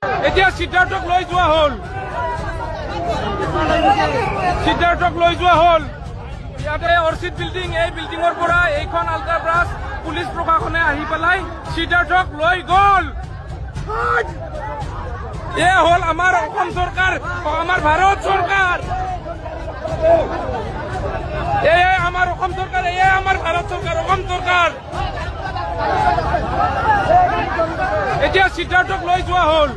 এতিয়া সিদ্ধাৰ্থক লৈ যোৱা হ'ল ইয়াতে অৰ্চিড বিল্ডিং এই বিল্ডিঙৰ পৰা এইখন আল্ট্ৰাব্ৰাছ পুলিচ প্ৰশাসনে আহি পেলাই সিদ্ধাৰ্থক লৈ গ'ল এ হ'ল আমাৰ অসম চৰকাৰ আমাৰ ভাৰত চৰকাৰ এয়ে আমাৰ অসম চৰকাৰ এয়ে আমাৰ ভাৰত চৰকাৰ অসম চৰকাৰ এতিয়া সিদ্ধাৰ্থক লৈ যোৱা হ'ল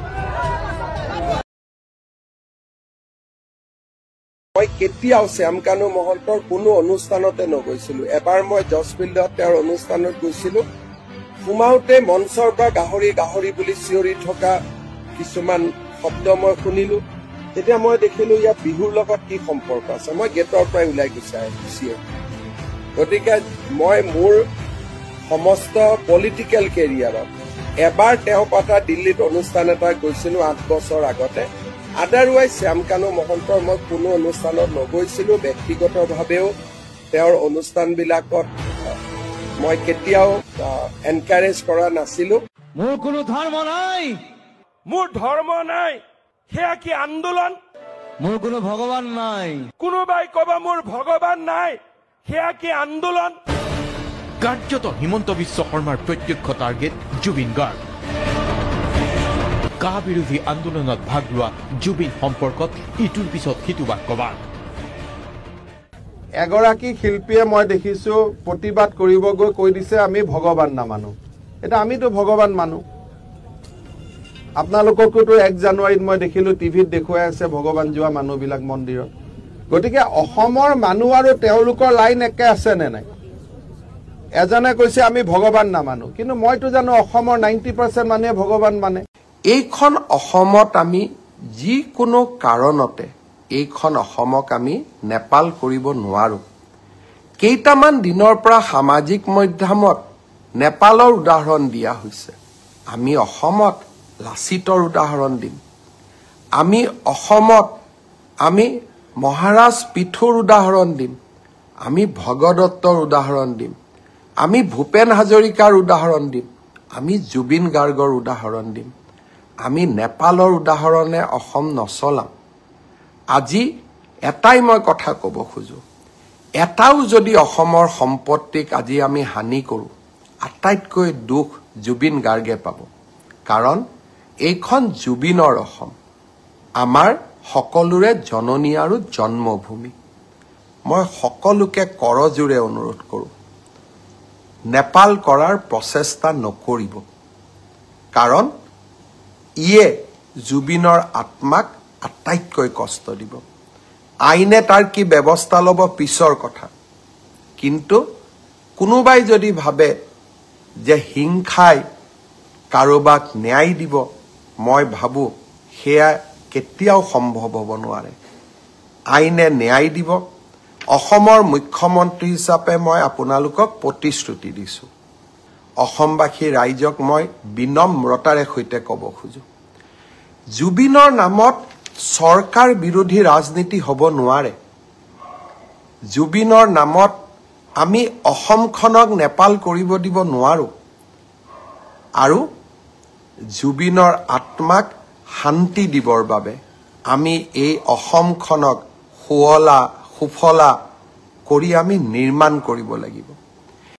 মই কেতিয়াও শ্যামকানু মহন্তৰ কোনো অনুষ্ঠানতে নগৈছিলো এবাৰ মই জজফিল্ডত তেওঁৰ অনুষ্ঠানত গৈছিলো সোমাওতে মঞ্চৰ পৰা গাহৰি গাহৰি বুলি চিঞৰি থকা কিছুমান শব্দ মই শুনিলো তেতিয়া মই দেখিলো ইয়াত বিহুৰ লগত কি সম্পৰ্ক আছে মই গেটৰ পৰা ওলাই গুচি গতিকে মই মোৰ সমস্ত পলিটিকেল কেৰিয়াৰত এবাৰ তেওঁ পতা দিল্লীত অনুষ্ঠান এটা গৈছিলো 8 বছৰ আগতে আদাৰৱাইজ শ্যামকানু মহন্তৰ মই কোনো অনুষ্ঠানত নগৈছিলো ব্যক্তিগতভাৱেও তেওঁৰ অনুষ্ঠানবিলাকত মই কেতিয়াও এনকাৰেজ কৰা নাছিলো মোৰ কোনো ধৰ্ম নাই সেয়া কি আন্দোলন মোৰ কোনো ভগৱান নাই কোনোবাই কবা মোৰ ভগৱান নাই সেয়া কি আন্দোলন কাৰ্যত হিমন্ত বিশ্ব শৰ্মাৰ প্ৰত্যক্ষ টাৰ্গেট জুবিন গাৰ্গ কা বিৰোধী আন্দোলনত ভাগ লোৱা জুবিন সম্পৰ্কত ইটোৰ পিছত সিটো বাক্যবাদ এগৰাকী শিল্পীয়ে মই দেখিছো প্ৰতিবাদ কৰিব গৈ কৈ দিছে আমি ভগৱান নামানো এটা আমিতো ভগৱান মানো আপোনালোককোতো 1 জানুৱাৰীত মই দেখিলো টিভিত দেখুৱাই আছে ভগৱান যোৱা মানুহবিলাক মন্দিৰত গতিকে অসমৰ মানুহ আৰু তেওঁলোকৰ লাইন একে আছে নে নাই এজনে কৈছে আমি ভগৱান নামানো কিন্তু মইতো জানো অসমৰ 90% মানুহে ভগৱান মানে এইখন অসমত আমি যিকোনো কাৰণতে এইখন অসমক আমি নেপাল কৰিব নোৱাৰো কেইটামান দিনৰ পৰা সামাজিক মাধ্যমত নেপালৰ উদাহৰণ দিয়া হৈছে আমি অসমত লাচিতৰ উদাহৰণ দিম আমি অসমত আমি মহাৰাজ পিথুৰ উদাহৰণ দিম আমি ভগদত্তৰ উদাহৰণ দিম আমি ভূপেন হাজৰিকাৰ উদাহৰণ দিম আমি জুবিন গাৰ্গৰ উদাহৰণ দিম আমি নেপালৰ উদাহৰণে অসম নচলাম আজি এটাই মই কথা ক'ব খোজো এটাও যদি অসমৰ সম্পত্তিক আজি আমি হানি কৰো আটাইতকৈ দুখ জুবিন গাৰ্গে পাব কাৰণ এইখন জুবিনৰ অসম আমাৰ সকলোৰে জননী আৰু জন্মভূমি মই সকলোকে কৰজোৰে অনুৰোধ কৰো নেপাল কৰাৰ প্ৰচেষ্টা নকৰিব কাৰণ ইয়ে জুবিনৰ আত্মাক আটাইতকৈ কষ্ট দিব আইনে তাৰ কি ব্যৱস্থা ল'ব পিছৰ কথা কিন্তু কোনোবাই যদি ভাবে যে হিংসাই কাৰোবাক ন্যায় দিব মই ভাবো সেয়া কেতিয়াও সম্ভৱ হ'ব নোৱাৰে আইনে ন্যায় দিব অসমৰ মুখ্যমন্ত্ৰী হিচাপে মই আপোনালোকক প্ৰতিশ্ৰুতি দিছো অসমবাসী ৰাইজক মই বিনম্ৰতাৰে সৈতে ক'ব খোজো জুবিনৰ নামত চৰকাৰ বিৰোধী ৰাজনীতি হ'ব নোৱাৰে জুবিনৰ নামত আমি অসমখনক নেপাল কৰিব দিব নোৱাৰো আৰু জুবিনৰ আত্মাক শান্তি দিবৰ বাবে আমি এই অসমখনক সুফলা কৰি আমি নিৰ্মাণ কৰিব লাগিব